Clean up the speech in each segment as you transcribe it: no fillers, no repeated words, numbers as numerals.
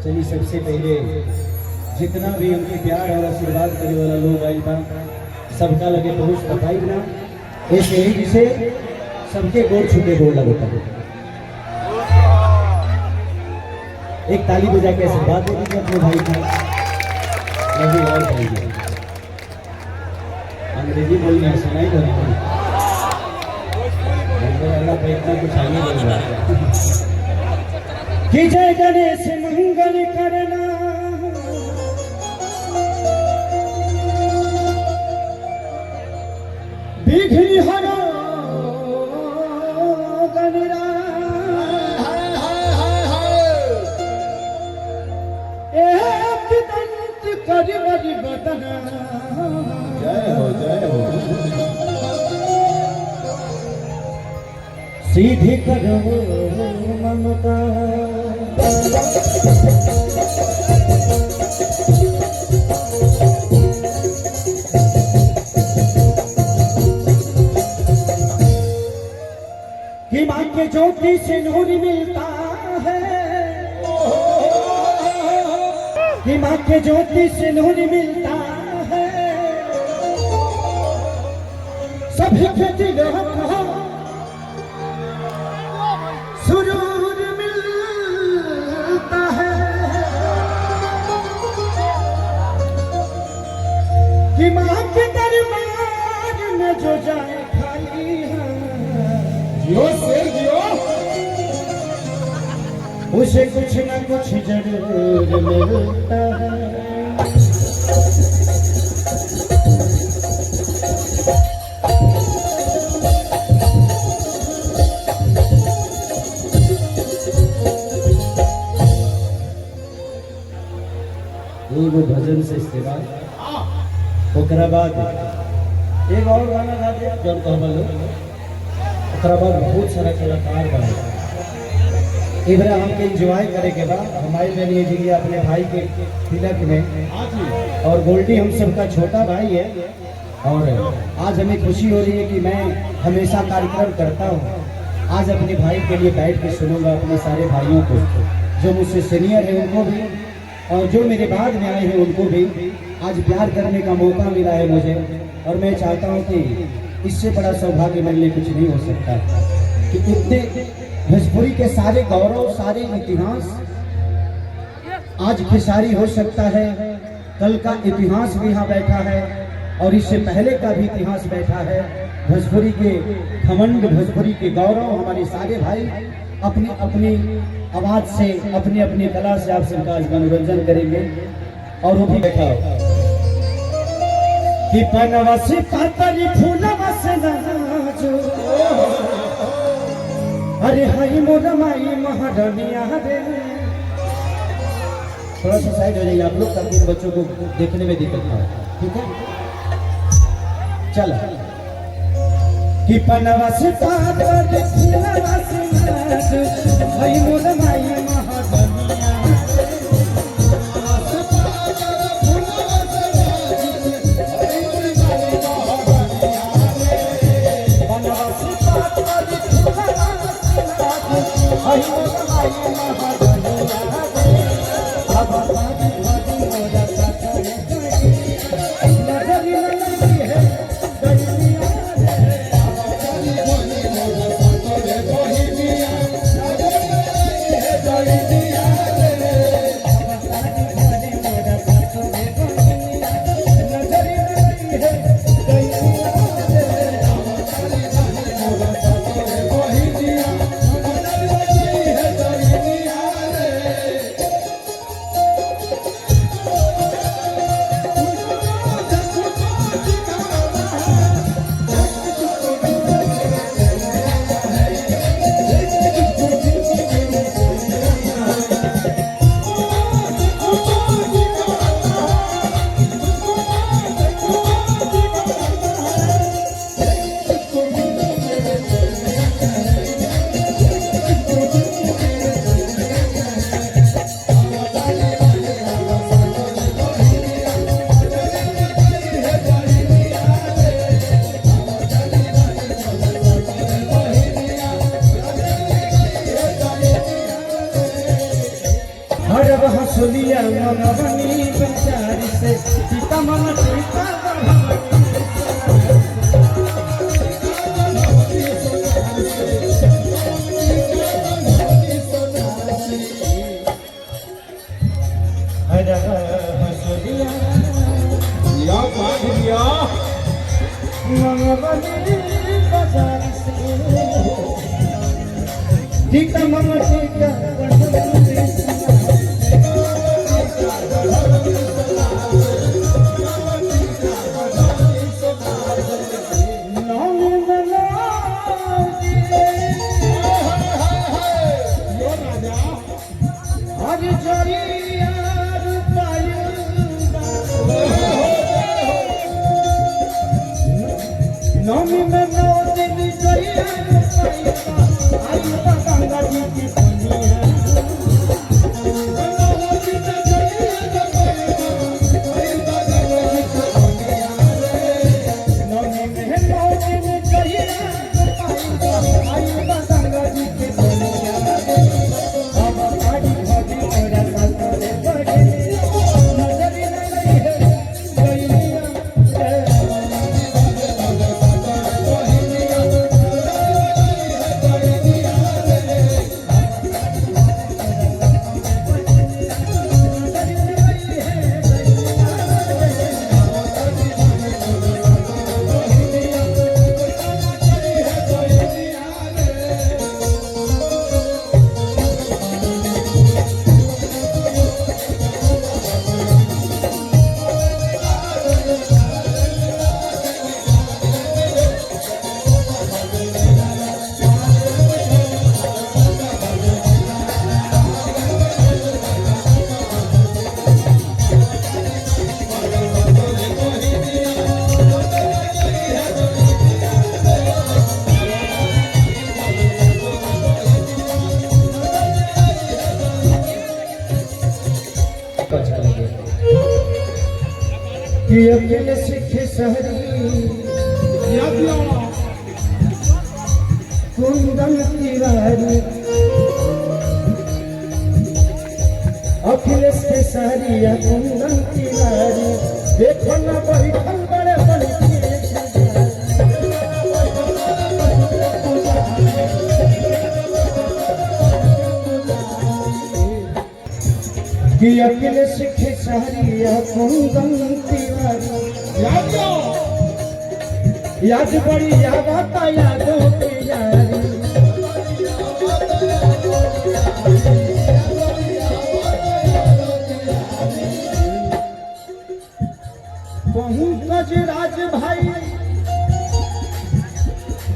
चलिए सबसे पहले जितना भी उनके प्यार और आशीर्वाद करने वाला लोग आई था सबका लगे बहुत बताई ना ऐसे ही जिसे सबके गोड़ छुटे गोड़ लगता है। एक ताली बजा के आशीर्वाद दे दीजिए अपने भाई को। नहीं और भाई अंग्रेजी बोलने सुनाई दो अल्लाह पे इतना कुछ आगे बोल रहा है कि जय गणेश मंगल करना विघ्न हरो गणराज एक दंत कर बड़ी बदना। जय हो जय हो। सीधी करो ममता कि माँ के ज्योति से नूर मिलता है कि माँ के ज्योति से नूर मिलता है सभी के दिलों को सुरूर मिलता है कि माँ के दरबार में जो जाए खाली है उसे कुछ न कुछ जरूर मिलता है। वो भजन से इसके बाद ओकरा बाद एक और गाना गा दिया जब तो हम लोग बहुत सारा कलाकार बने इधर हमके एंजॉय करे के बाद हमारे लिए जी अपने भाई के तिलक में और गोल्डी हम सबका छोटा भाई है और आज हमें खुशी हो रही है कि मैं हमेशा कार्यक्रम करता हूँ। आज अपने भाई के लिए बैठ के सुनूंगा अपने सारे भाइयों को जो मुझसे सीनियर है उनको भी और जो मेरे बाद में आए हैं उनको भी आज प्यार करने का मौका मिला है मुझे और मैं चाहता हूँ कि इससे बड़ा सौभाग्य मेरे लिए कुछ नहीं हो सकता कि इतने भोजपुरी के सारे गौरव सारे इतिहास आज खेसारी हो सकता है। कल का इतिहास भी यहाँ बैठा है और इससे पहले का भी इतिहास बैठा है। भोजपुरी के घमंड भोजपुरी के गौरव हमारे सारे भाई अपनी अपनी आवाज से अपनी अपनी कला से आप सबका आज मनोरंजन करेंगे और वो भी बैठा कि पनवा से पातरी फूलवा से नाचो अरे हाय मोरा माई महारानिया रे। थोड़ा सा साइड हो जाइए आप लोग ताकि बच्चों को देखने में दिक्कत ना हो। ठीक है चलो कि पनवा से पातरी फूलवा से नाचो हाय मोरा माई महारानिया Dai मंगवनी बाजार से सीता मन सीता मंगवनी बाजार से सीता मन सीता नौमी में 9 दिन जइया आई गंगा जी की पुनिया नौमी में 9 दिन जइया आई गंगा जी की पुनिया अब आड़ी भगी मेरा साथ बड़े नजर नहीं है कि अकेले सीखे शहरी कुंदन तिवारी अखिलेश के शहरी कुंदन तिवारी देखो न बैठल बड़े बड़े कि अकेले सीखे शहरी कुंदन तिवारी याद बड़ी याद यादों की यारी पंकज राज भाई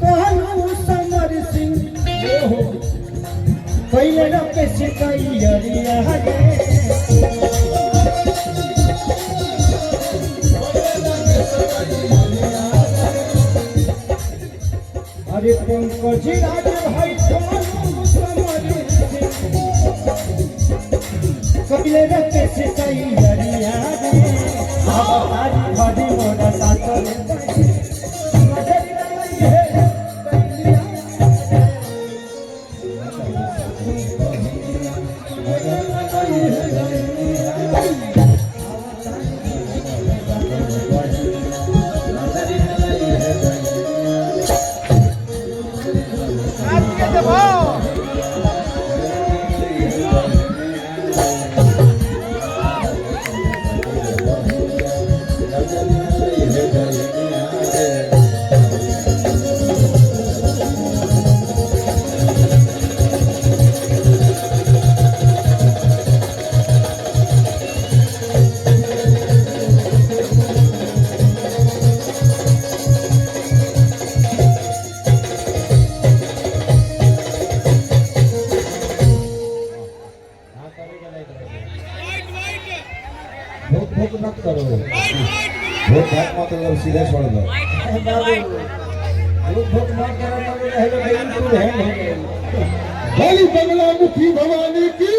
कहलू समर सिंह पहले रखे सिकाई अरे पंकज राज भाई पहले रखे सिकाई मोरा साथ भूख मत करो, भूख मतलब सीधे छोड़ दो। भूख मत करो तो बंगला मुखी भवानी की